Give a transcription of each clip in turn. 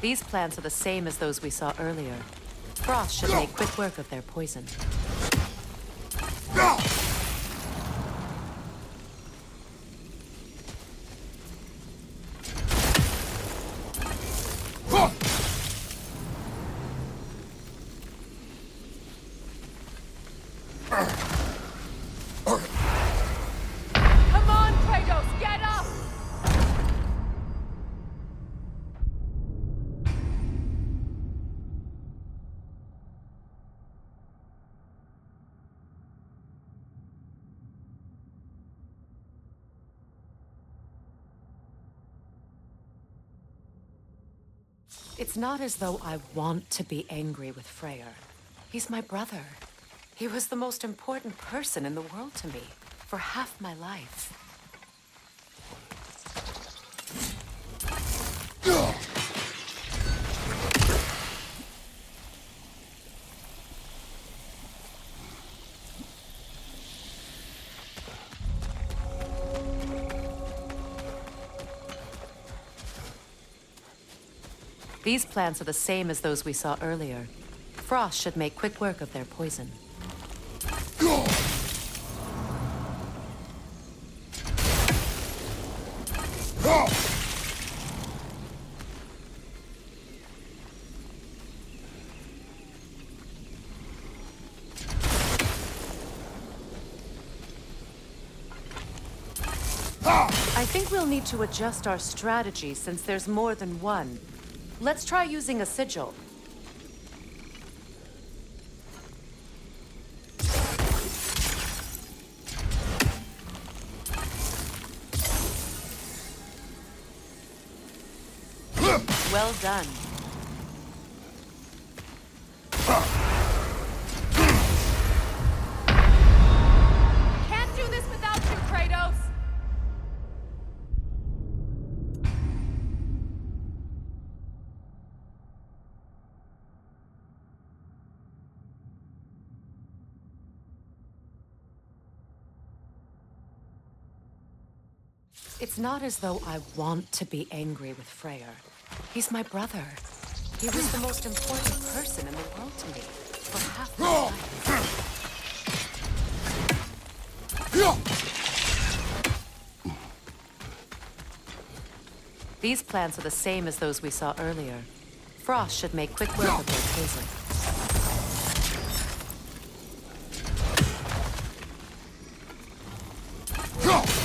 These plants are the same as those we saw earlier. Frost should make quick work of their poison. Come on, Kratos, get up! It's not as though I want to be angry with Freyr. He's my brother. He was the most important person in the world to me for half my life. These plants are the same as those we saw earlier. Frost should make quick work of their poison. I think we'll need to adjust our strategy since there's more than one. Let's try using a sigil. Well done. Can't do this without you, Kratos! It's not as though I want to be angry with Freyr. He's my brother. He was the most important person in the world to me for half my life. These plants are the same as those we saw earlier. Frost should make quick work of their poison.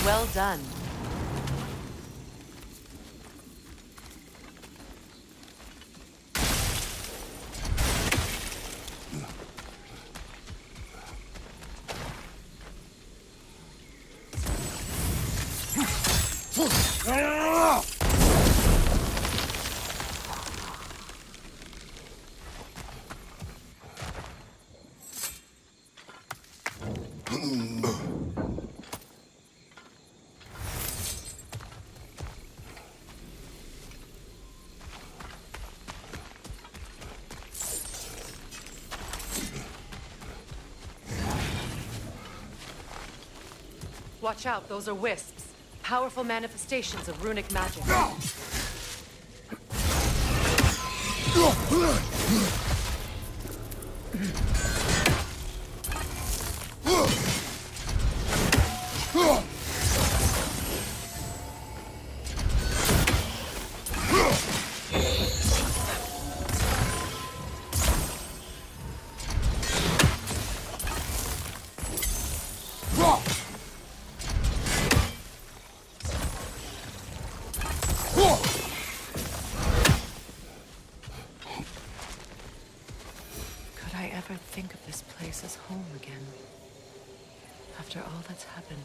Well done. Watch out, those are wisps. Powerful manifestations of runic magic. Could I ever think of this place as home again? After all that's happened.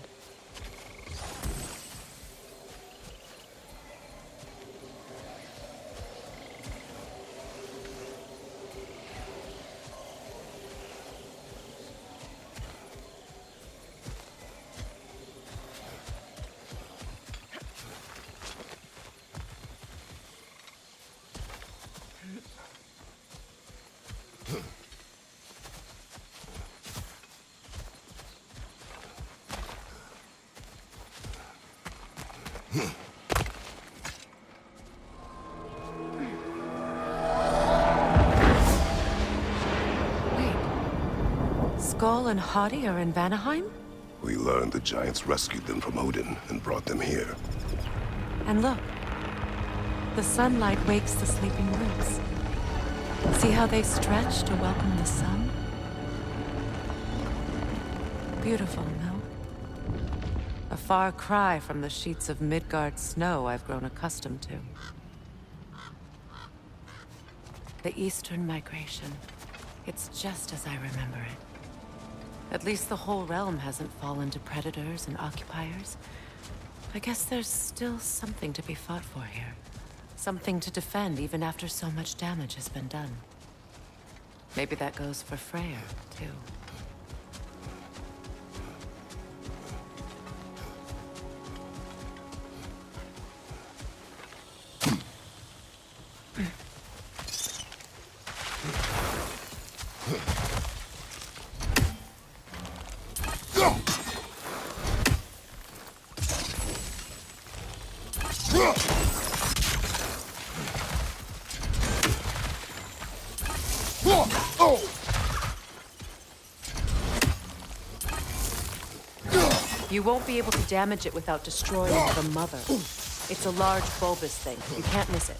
Skull and Hati are in Vanaheim? We learned the giants rescued them from Odin and brought them here. And look, the sunlight wakes the sleeping roots. See how they stretch to welcome the sun? Beautiful, no? A far cry from the sheets of Midgard snow I've grown accustomed to. The Eastern migration. It's just as I remember it. At least the whole realm hasn't fallen to predators and occupiers. I guess there's still something to be fought for here. Something to defend even after so much damage has been done. Maybe that goes for Freyr, too. You won't be able to damage it without destroying the mother. It's a large bulbous thing. You can't miss it.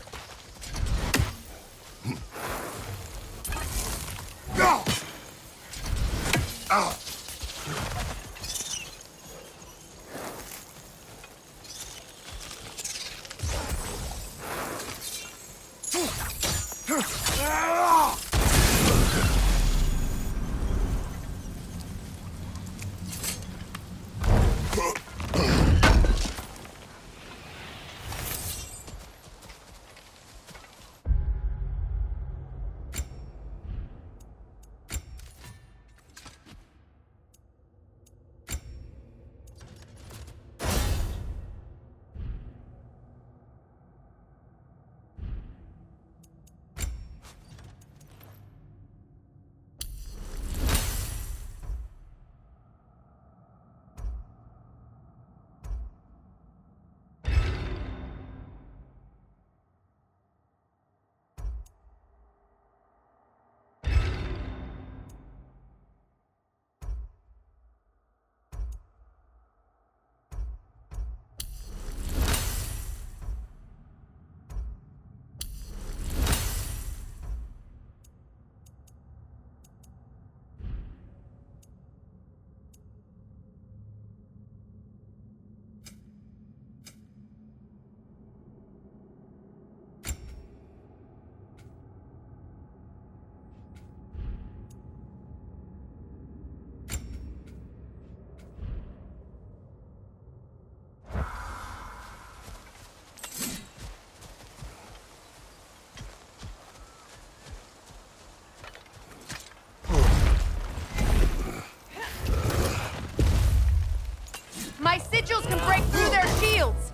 My sigils can break through their shields!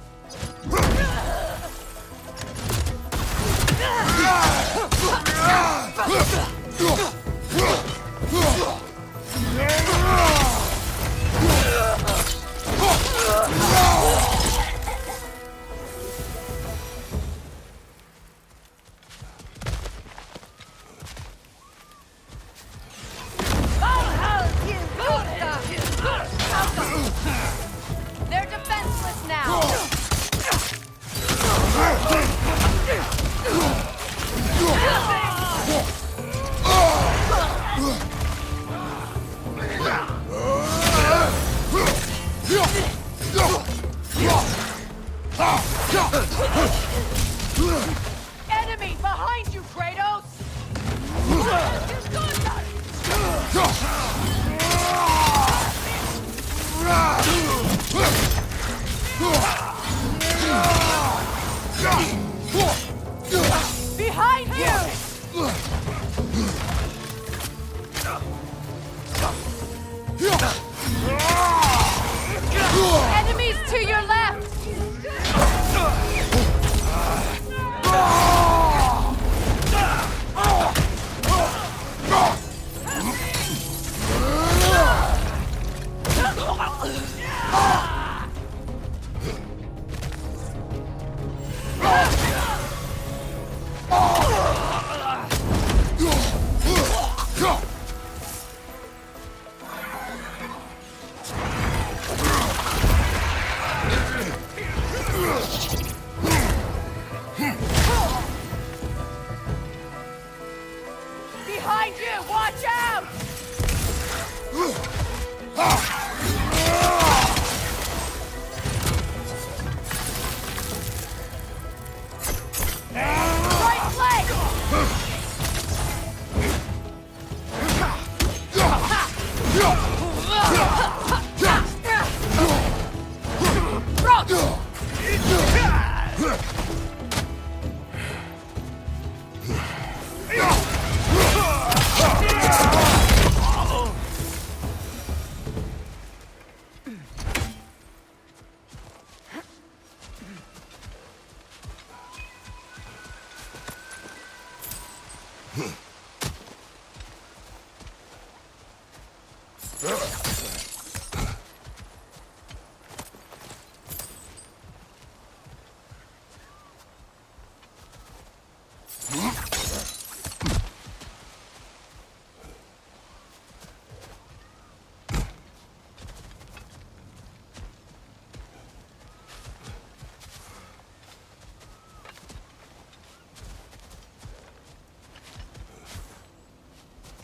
They're defenseless now! Enemy behind you, Kratos! Behind you! Enemies to your left!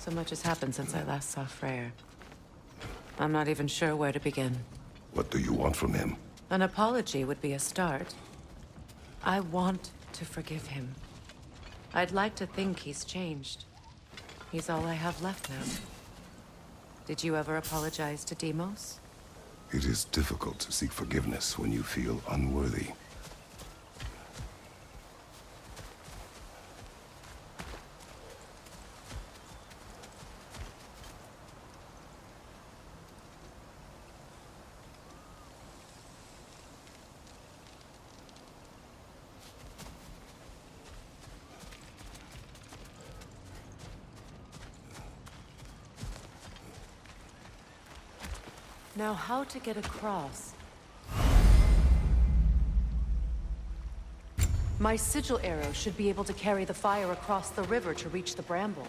So much has happened since I last saw Freyr. I'm not even sure where to begin. What do you want from him? An apology would be a start. I want to forgive him. I'd like to think he's changed. He's all I have left now. Did you ever apologize to Deimos? It is difficult to seek forgiveness when you feel unworthy. Now, how to get across? My sigil arrow should be able to carry the fire across the river to reach the bramble.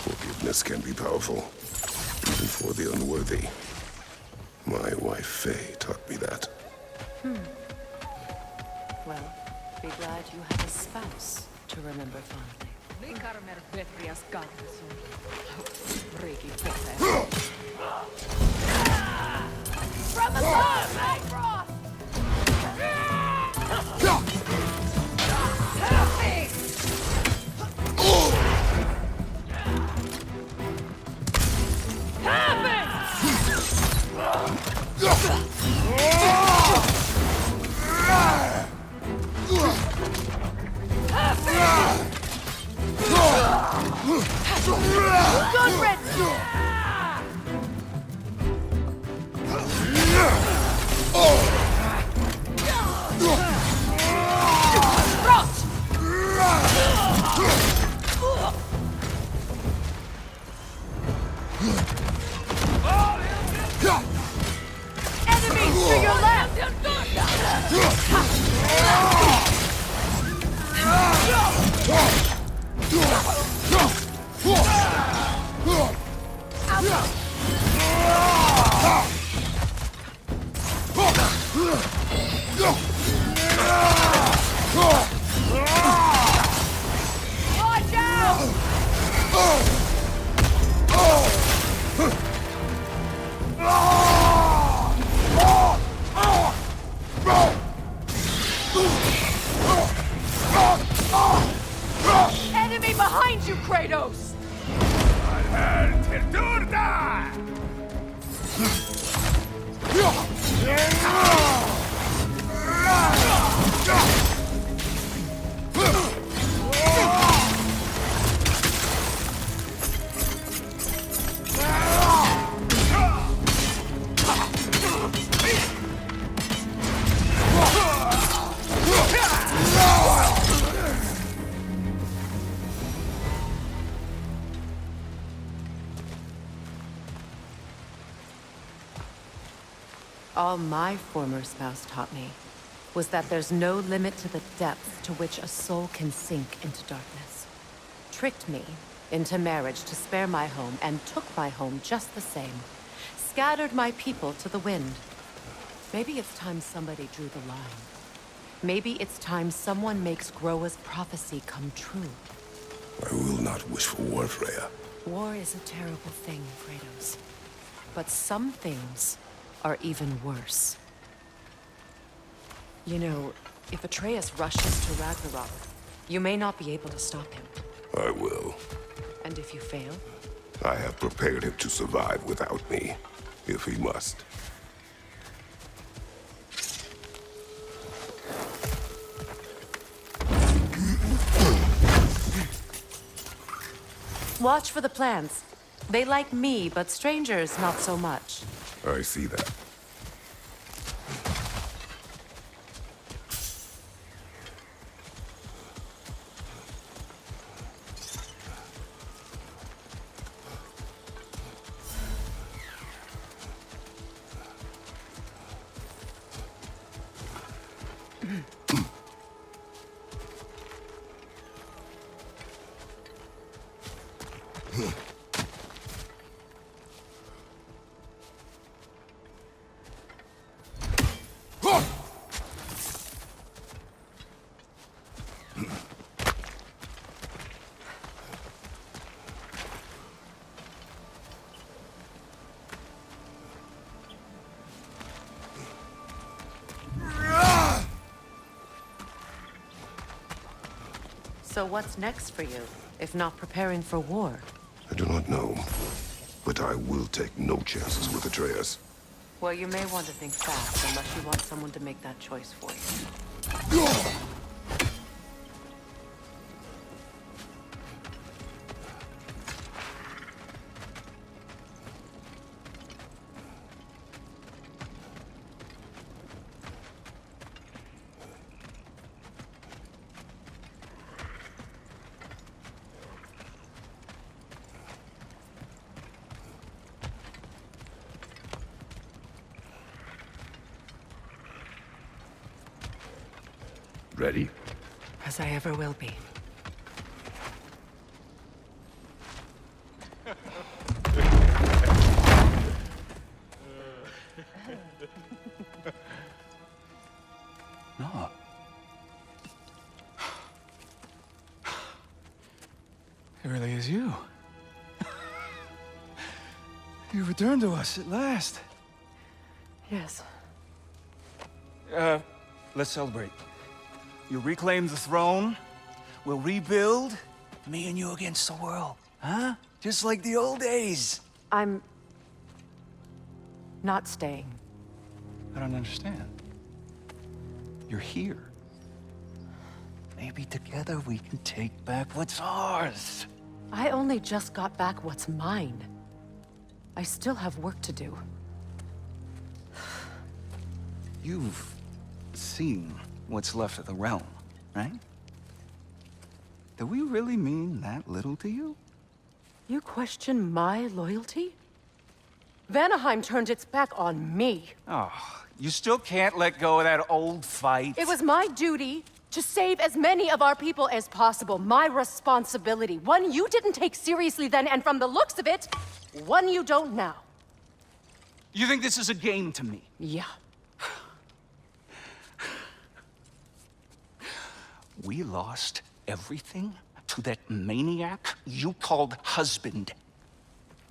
Forgiveness can be powerful, even for the unworthy. My wife, Faye, taught me that. Well, be glad you have a spouse to remember fondly. From above, Macross! Good riddance! you, Kratos! All my former spouse taught me was that there's no limit to the depth to which a soul can sink into darkness. Tricked me into marriage to spare my home and took my home just the same. Scattered my people to the wind. Maybe it's time somebody drew the line. Maybe it's time someone makes Groa's prophecy come true. I will not wish for war, Freya. War is a terrible thing, Kratos. But some things are even worse. You know, if Atreus rushes to Ragnarok, you may not be able to stop him. I will. And if you fail? I have prepared him to survive without me, if he must. Watch for the plants. They like me, but strangers not so much. I see that. So what's next for you, if not preparing for war? I do not know, but I will take no chances with Atreus. Well, you may want to think fast, unless you want someone to make that choice for you. Ready? As I ever will be. No. It really is you. You returned to us at last. Yes. Let's celebrate. You reclaim the throne, we'll rebuild, me and you against the world, huh? Just like the old days. I'm not staying. I don't understand. You're here. Maybe together we can take back what's ours. I only just got back what's mine. I still have work to do. You've seen what's left of the realm, right? Do we really mean that little to you? You question my loyalty? Vanaheim turned its back on me. Oh, you still can't let go of that old fight? It was my duty to save as many of our people as possible. My responsibility. One you didn't take seriously then, and from the looks of it, one you don't now. You think this is a game to me? Yeah. We lost everything to that maniac you called husband.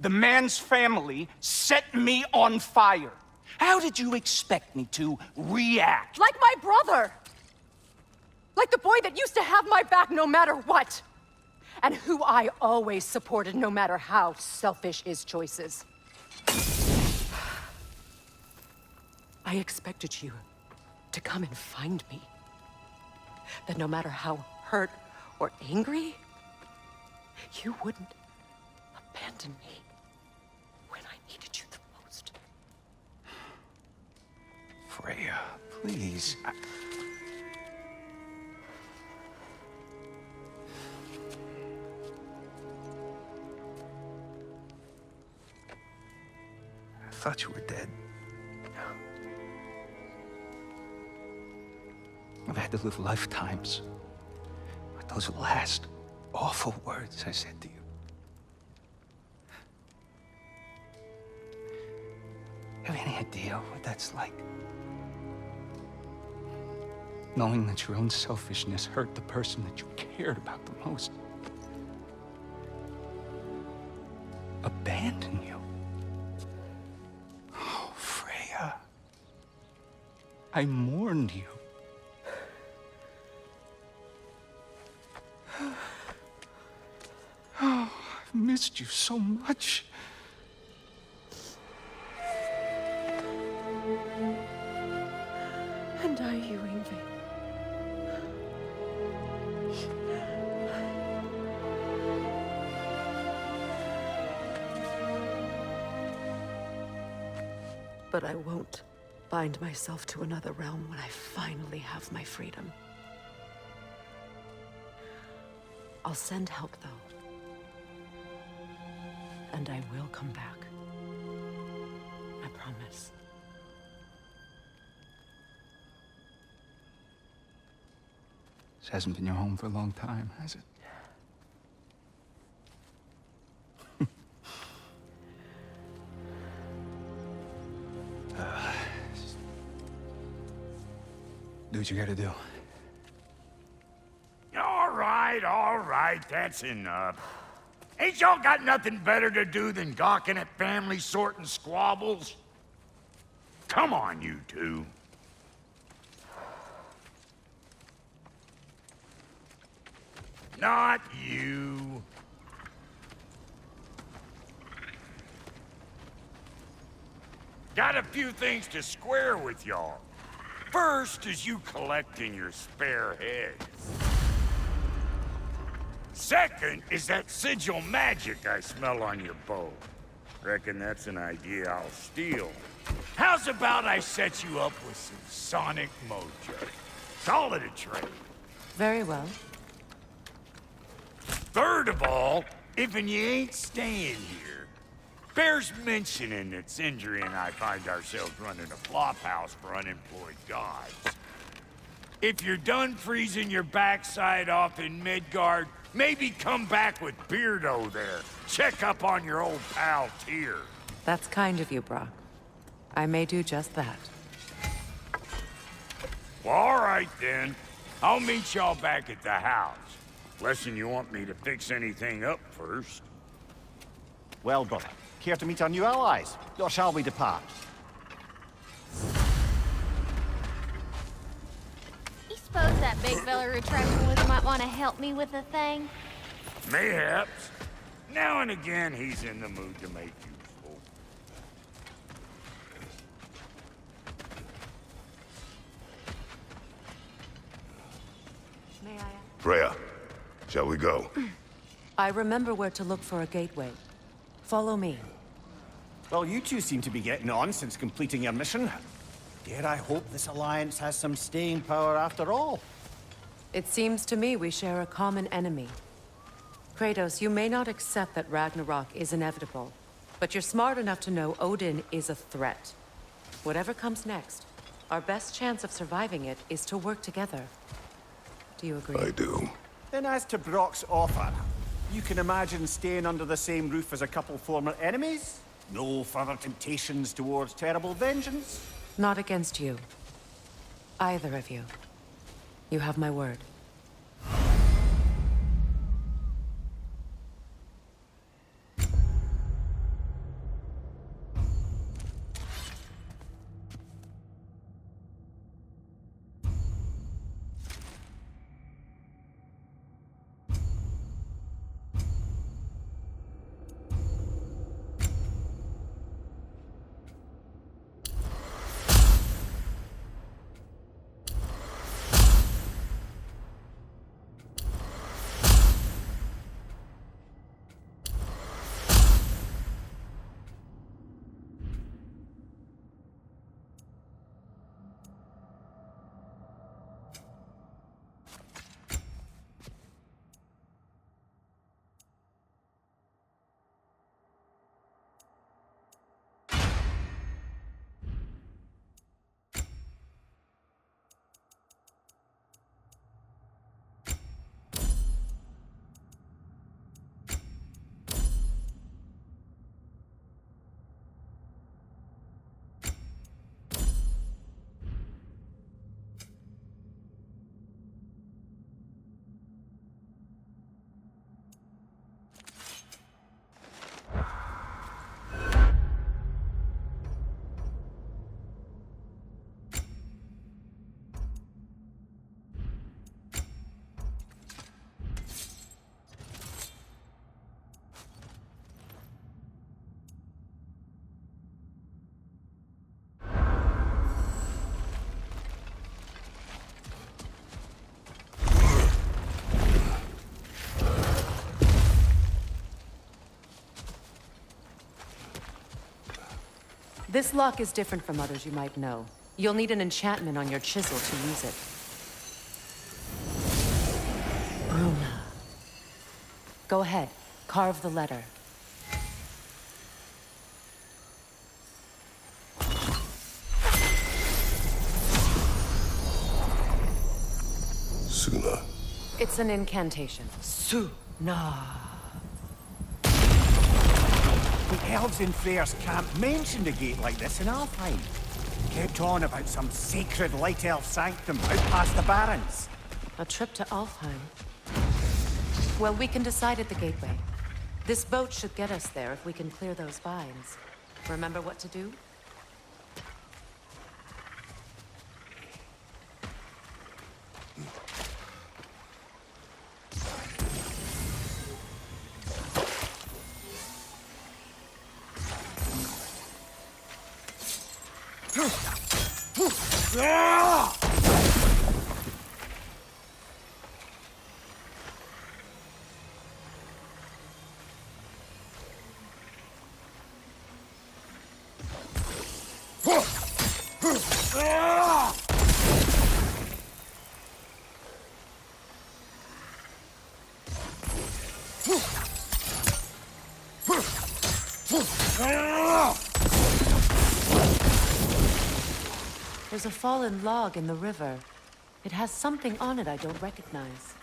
The man's family set me on fire. How did you expect me to react? Like my brother! Like the boy that used to have my back no matter what! and who I always supported no matter how selfish his choices. I expected you to come and find me. That no matter how hurt or angry, you wouldn't abandon me when I needed you the most. Freya, please. I thought you were dead. I've had to live lifetimes with those last awful words I said to you. Have any idea what that's like? Knowing that your own selfishness hurt the person that you cared about the most. Abandon you. Oh, Freya. I mourned you. Oh, I've missed you so much. And are you, Yngvi? But I won't bind myself to another realm when I finally have my freedom. I'll send help, though. And I will come back. I promise. This hasn't been your home for a long time, has it? Do what you gotta do. All right, that's enough. Ain't y'all got nothing better to do than gawking at family sorting squabbles? Come on, you two. Not you. Got a few things to square with y'all. First is you collecting your spare heads. Second is that sigil magic I smell on your bow. Reckon that's an idea I'll steal. How's about I set you up with some sonic mojo? Call it a trade. Very well. Third of all, if you ain't staying here, bears mentioning that Sindri and I find ourselves running a flop house for unemployed gods. If you're done freezing your backside off in Midgard, maybe come back with Beardo there. Check up on your old pal Tyr. That's kind of you, Brock. I may do just that. Well, all right then. I'll meet y'all back at the house. Lesson you want me to fix anything up first. Well, brother, care to meet our new allies? Or shall we depart? You suppose that big fella retraction with might want to help me with a thing? Mayhaps. Now and again, he's in the mood to make useful. May I? Freya, shall we go? I remember where to look for a gateway. Follow me. Well, you two seem to be getting on since completing your mission. Dare I hope this alliance has some staying power after all? It seems to me we share a common enemy. Kratos, you may not accept that Ragnarok is inevitable, but you're smart enough to know Odin is a threat. Whatever comes next, our best chance of surviving it is to work together. Do you agree? I do. Then as to Brock's offer, you can imagine staying under the same roof as a couple former enemies? No further temptations towards terrible vengeance? Not against you. Either of you. You have my word. This lock is different from others you might know. You'll need an enchantment on your chisel to use it. Bruna. Go ahead. Carve the letter. Suna. It's an incantation. Suna. The elves in Freyr's camp mentioned a gate like this in Alfheim. Kept on about some sacred light elf sanctum out past the Barrens. A trip to Alfheim. Well, we can decide at the gateway. This boat should get us there if we can clear those vines. Remember what to do? There's a fallen log in the river. It has something on it I don't recognize.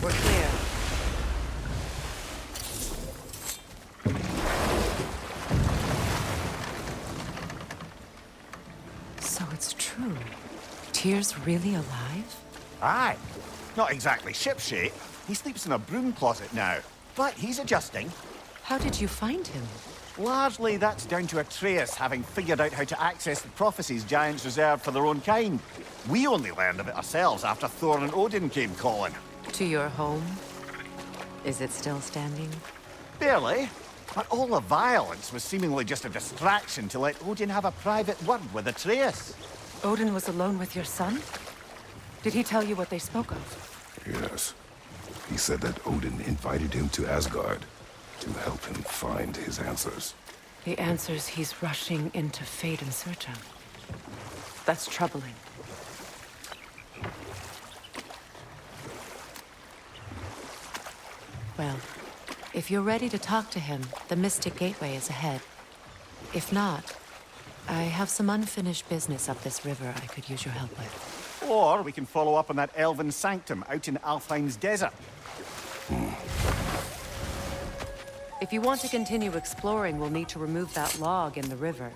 We're clear. So it's true. Tyr's really alive? Aye. Not exactly shipshape. He sleeps in a broom closet now. But he's adjusting. How did you find him? Largely, that's down to Atreus having figured out how to access the prophecies giants reserved for their own kind. We only learned of it ourselves after Thor and Odin came calling. To your home? Is it still standing? Barely. But all the violence was seemingly just a distraction to let Odin have a private word with Atreus. Odin was alone with your son? Did he tell you what they spoke of? Yes. He said that Odin invited him to Asgard to help him find his answers. The answers he's rushing into fate in search of. That's troubling. Well, if you're ready to talk to him, the Mystic Gateway is ahead. If not, I have some unfinished business up this river I could use your help with. Or we can follow up on that elven sanctum out in Alfheim's desert. If you want to continue exploring, we'll need to remove that log in the river.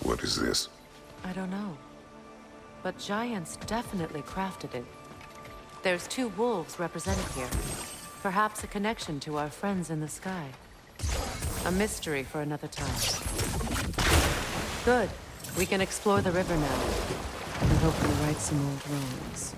What is this? I don't know. But giants definitely crafted it. There's 2 wolves represented here. Perhaps a connection to our friends in the sky. A mystery for another time. Good. We can explore the river now. And hopefully right some old wrongs.